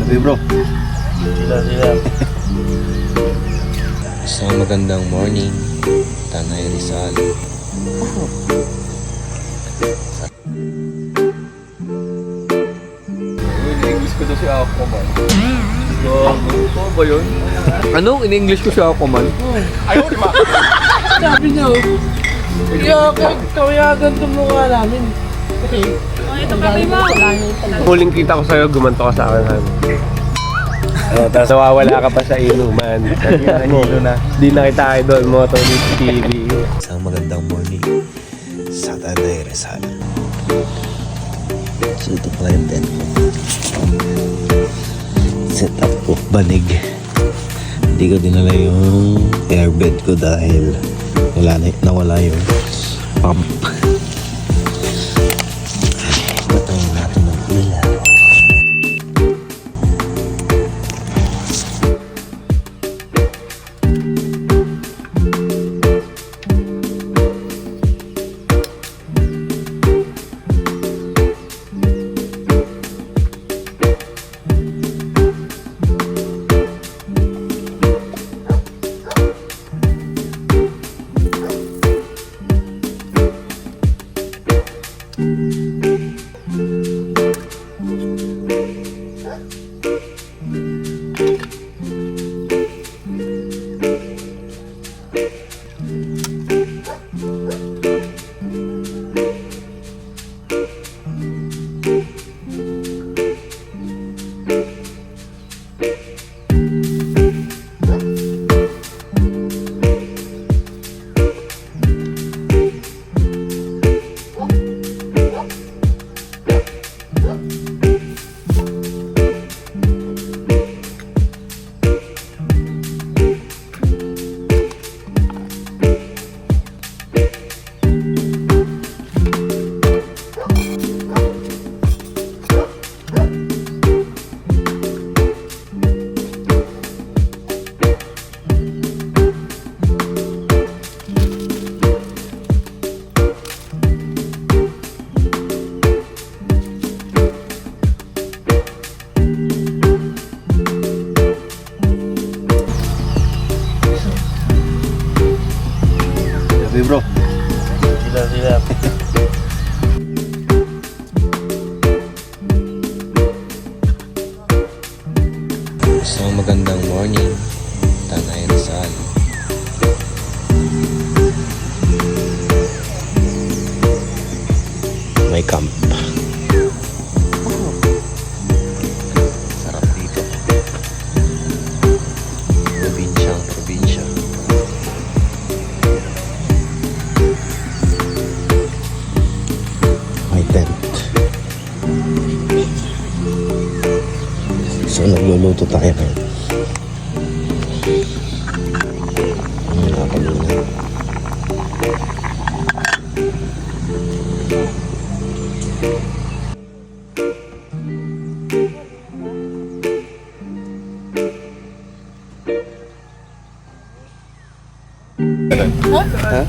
Gabi bro. Sila. Isang magandang morning, Tanay Rizal. In-English ko daw si Aquaman. Oo ba yun? Ano? In-English ko si Aquaman? Ayaw, di ba? Sabi niya, kaya ganito mukha namin. Okay. Ito pa mo. Huling kita ko sa'yo, gumanto ka sa akin. Tapos nawawala ka pa sa inuman. Di na kita idol mo, Tony TV. Isang magandang morning, sa Tanay Rizal. So ito pala yung tent ko. Set up ko, banig. Hindi ko dinala yung airbed ko dahil nawala yung pump. Patayin natin ng ilaw. Gabi bro. Sila. Isang magandang morning, Tanay Rizal. May camp. Sarap dito. Probinsya. May tent. So nagluluto tayo ngayon. Nakapaglunan. Ha?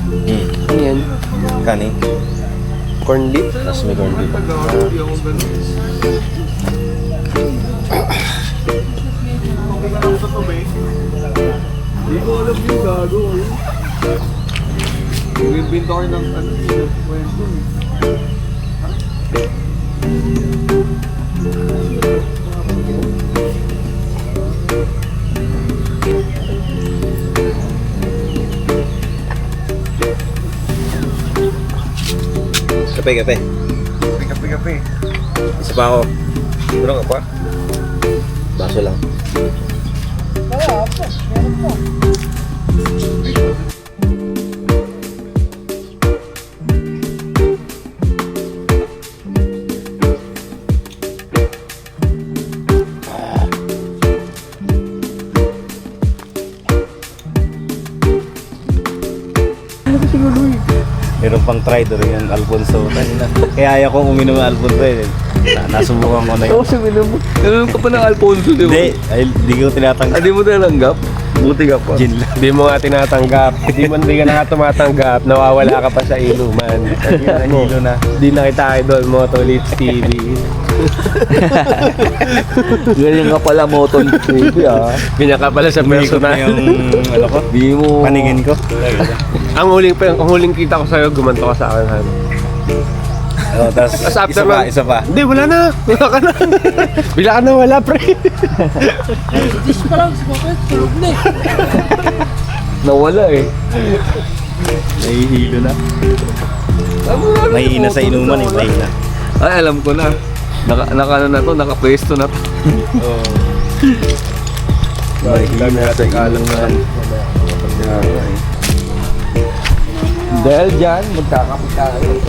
Ano yan? Kanin. Corn leaf? Tapos may corn beef. Hindi ko alam yung gago. Bibinto ko ng kwento. Kape. Kape. Isa pa ako. Tulong ka pa? Baso lang. Meron pang trider yung Alfonso. Kaya ayaw kong uminom ng Alfonso eh. Nasubukan ko na yun. Oo, sabi mo. Ganun ka pa ng Alfonso, di ba? Hindi ko tinatanggap. Hindi mo nalanggap? Buti ka pa. Gin lang. Hindi mo nga tinatanggap. Hindi ka na nga tumatanggap. Nawawala ka pa sa inuman. Sabihan mo, Hilo na. di na kita idol mo, Tolits TV. Ganyan ka pala, Moton TV ah. Ganyan ka pala sa Umikot na personal. yung ano ko. Di mo... Paningin ko. Ang huling kita ko sa'yo, gumanto ka sa akin, Han. Oh, tapos Tapos after isa pa. Hindi, wala na. Wala ka na. Bila ka na, wala, pre. Dish pa lang, tulog na eh. Nawala eh. Nahihilo na. Mahina sa inuman eh. Mahina. Ay, alam ko na. Ano na to, nakapwesto na to. Mahina sa ikalang na. Dahil dyan, magkakapit tayo.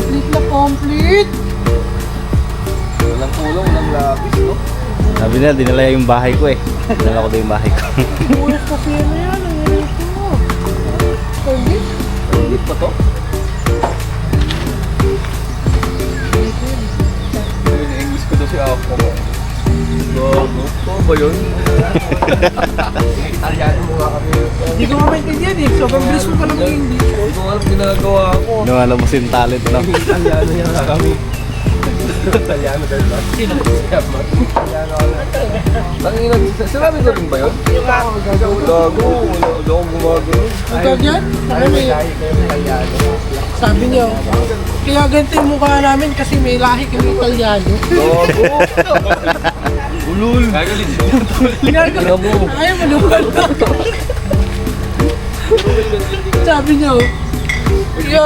Complete na complete. Walang kulong, walang lapis, no? Sabi nila, dinala yung bahay ko eh. Dinala ko din yung bahay ko. Bukas kasi na yan, ang hirap mo. Complete? Hindi pa to? Yung English ko to si Ako mo. Gago, to ba yun? Ayan mo nga kami. Hindi ko maintindihan eh. Sobrang bilis mo pala mag-hindi. Hindi ko alam ginagawa ko. Nawala mo yung talent lang. Italiano yan nga kami. Italiano din ba? Sino? Italiano ka na. Tangina, sinabi ko rin ba yun? Gago, wala akong gumagano. Ang ganyan? Ano may Italiano. sabi niyo, kaya ganito yung mukha namin kasi may lahi kami Italiano. Gago! Ulul! Ginagawa mo. Ayaw maluwal. Sabi niyo, kaya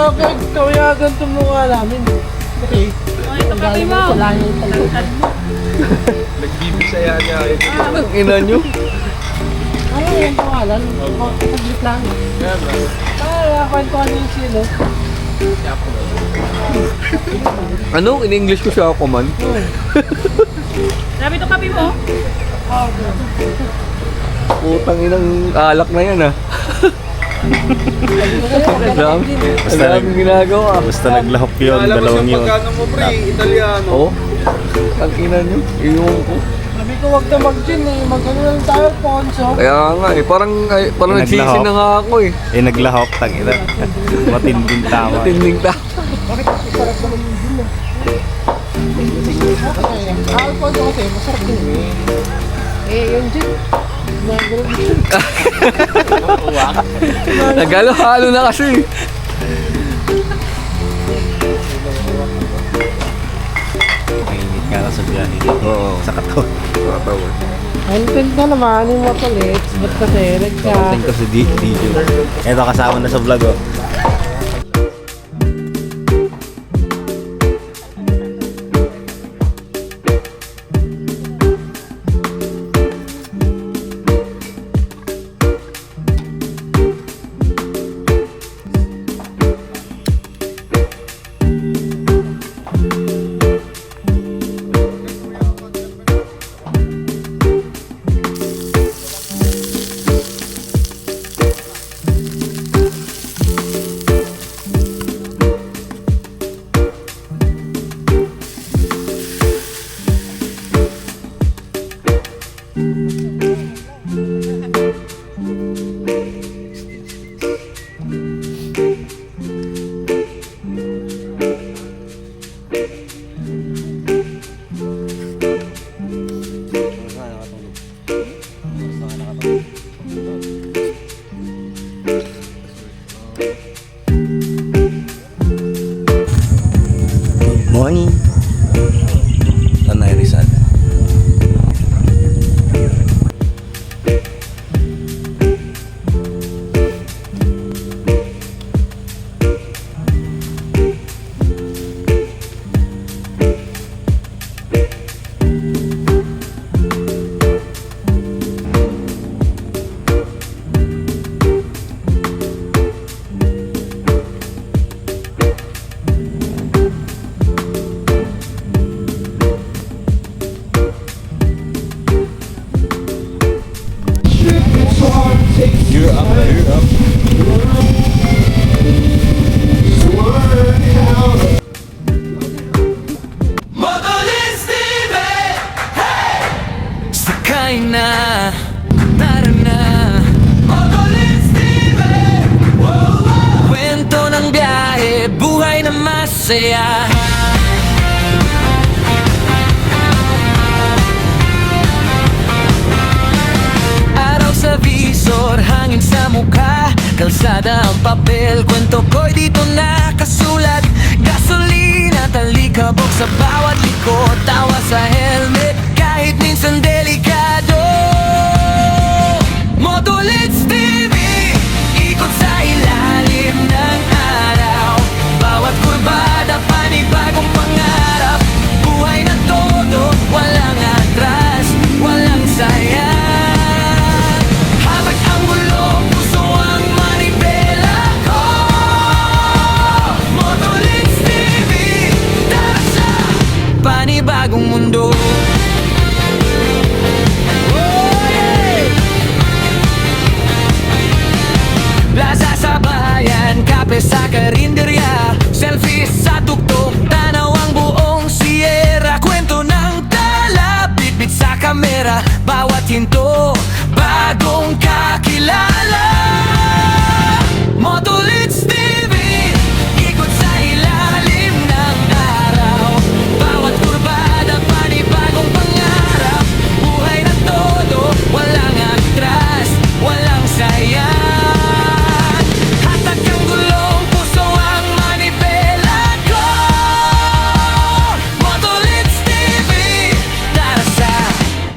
ganito yung mukha namin. Okay. Ang galing mo sa lahi Italiano. Nagbibisaya niya kayo. Ang ina nyo. Ano yung pangalan? Public lang. Kwentuhan yung sino. Ano? In-English ko siya ako man. Sabi to kape mo? Putang inang alak na yan ah. Ang daming ginagawa. Basta naglahok yun, dalawang yun. mo pre, Italiano. Oo. Ang ina nyo, iyon ko. Sabi ko wag na mag-gin eh. Mag-ano lang tayo, Ponso. Kaya nga eh, parang nagsisi Naglahok. na nga ako eh. Eh naglahok, tangina. Matinding tama. Tinding ta. Alfonso kasi, masarap din. Yung gin. Nagalo-halo na kasi. Mainit ka na sa biyahe. Oo. Sa katawan. Ang ganda naman yung mga palits. Ba't kasi nagka... Kating ko si DJ. Eto kasama na sa vlog oh. Morning. Tanay Rizal. saya. Araw sa visor, hangin sa mukha, kalsada ang papel, kwento ko'y dito nakasulat. Gasolina, talikabok sa bawat likod, tawa sa helmet, kahit minsan delikado. Motolits TV, ikot sa ilalim ng araw. Bawat kurbada, panibagong pangarap. Buhay na todo, walang atras, walang sayang. Habang ang gulo, puso ang manibela ko. Motolits TV, tara sa panibagong mundo. Plaza sa bayan, kape sa karinderya, selfie sa tuktok, tanaw ang buong Sierra. Kwento ng tala, bitbit sa kamera, bawat hinto, bagong kakilala. Motolits TV, ikot sa ilalim ng araw. Bawat kurbada, panibagong pangarap. Buhay na todo, walang atras, walang sayang.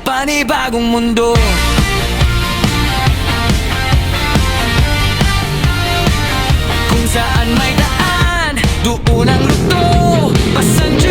Panibagong mundo. Kung saan may daan, doon ang luto. Pasensya